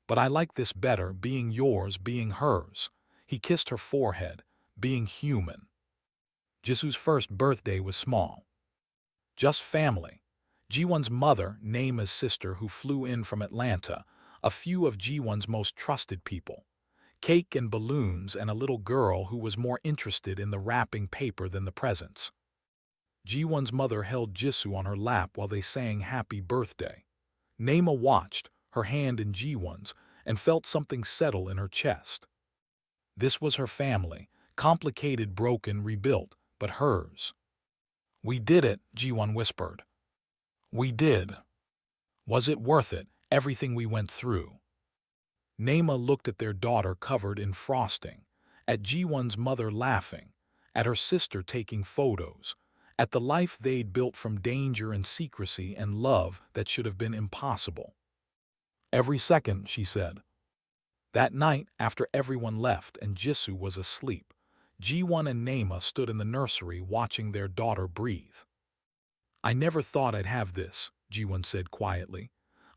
I like this better, being yours, being hers." He kissed her forehead, "being human." Jisoo's first birthday was small. Just family. Jiwon's mother, Naima's sister who flew in from Atlanta, a few of Jiwon's most trusted people, cake and balloons, and a little girl who was more interested in the wrapping paper than the presents. Jiwon's mother held Jisoo on her lap while they sang Happy Birthday. Naima watched, her hand in Jiwon's, and felt something settle in her chest. This was her family, complicated, broken, rebuilt, but hers. "We did it," Jiwon whispered. "We did. Was it worth it, everything we went through?" Naima looked at their daughter covered in frosting, at Jiwon's mother laughing, at her sister taking photos, at the life they'd built from danger and secrecy and love that should have been impossible. "Every second," she said. That night, after everyone left and Jisoo was asleep, Jiwon and Naima stood in the nursery watching their daughter breathe. "I never thought I'd have this," Jiwon said quietly.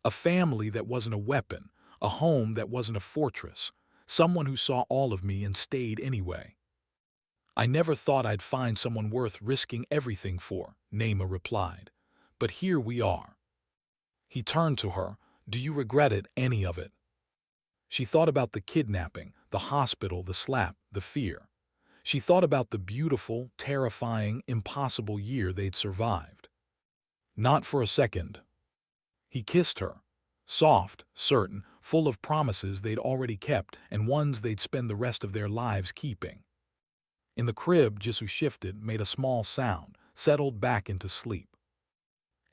"A family that wasn't a weapon, a home that wasn't a fortress, someone who saw all of me and stayed anyway." "I never thought I'd find someone worth risking everything for," Naima replied. "But here we are." He turned to her. "Do you regret it, any of it?" She thought about the kidnapping, the hospital, the slap, the fear. She thought about the beautiful, terrifying, impossible year they'd survived. "Not for a second." He kissed her, soft, certain, full of promises they'd already kept and ones they'd spend the rest of their lives keeping. In the crib, Jisoo shifted, made a small sound, settled back into sleep.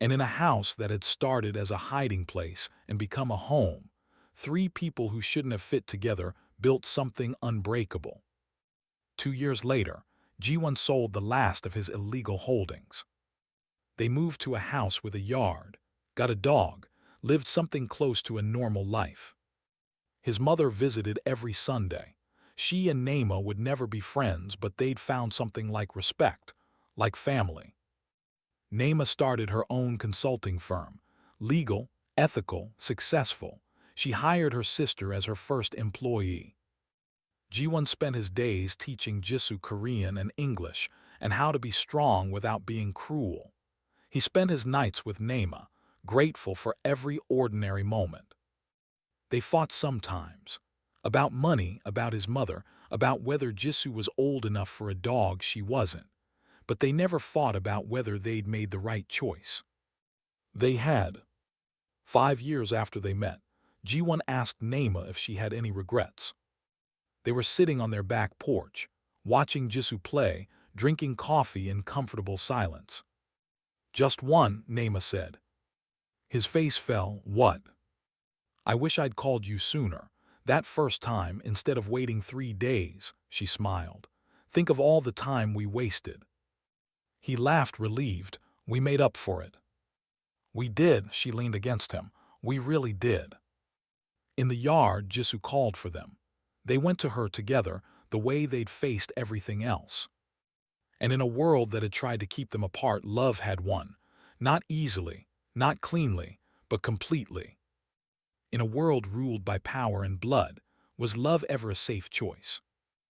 And in a house that had started as a hiding place and become a home, three people who shouldn't have fit together built something unbreakable. 2 years later, Jiwon sold the last of his illegal holdings. They moved to a house with a yard, got a dog, lived something close to a normal life. His mother visited every Sunday. She and Naima would never be friends, but they'd found something like respect, like family. Naima started her own consulting firm, legal, ethical, successful. She hired her sister as her first employee. Jiwon spent his days teaching Jisoo Korean and English and how to be strong without being cruel. He spent his nights with Naima, grateful for every ordinary moment. They fought sometimes. About money, about his mother, about whether Jisoo was old enough for a dog she wasn't. But they never fought about whether they'd made the right choice. They had. 5 years after they met, Jiwon asked Naima if she had any regrets. They were sitting on their back porch, watching Jisoo play, drinking coffee in comfortable silence. "Just one," Naima said. His face fell. "What?" "I wish I'd called you sooner. That first time, instead of waiting 3 days," she smiled. "Think of all the time we wasted." He laughed, relieved. "We made up for it." "We did," she leaned against him. "We really did." In the yard, Jisoo called for them. They went to her together, the way they'd faced everything else. And in a world that had tried to keep them apart, love had won. Not easily, not cleanly, but completely. In a world ruled by power and blood, was love ever a safe choice?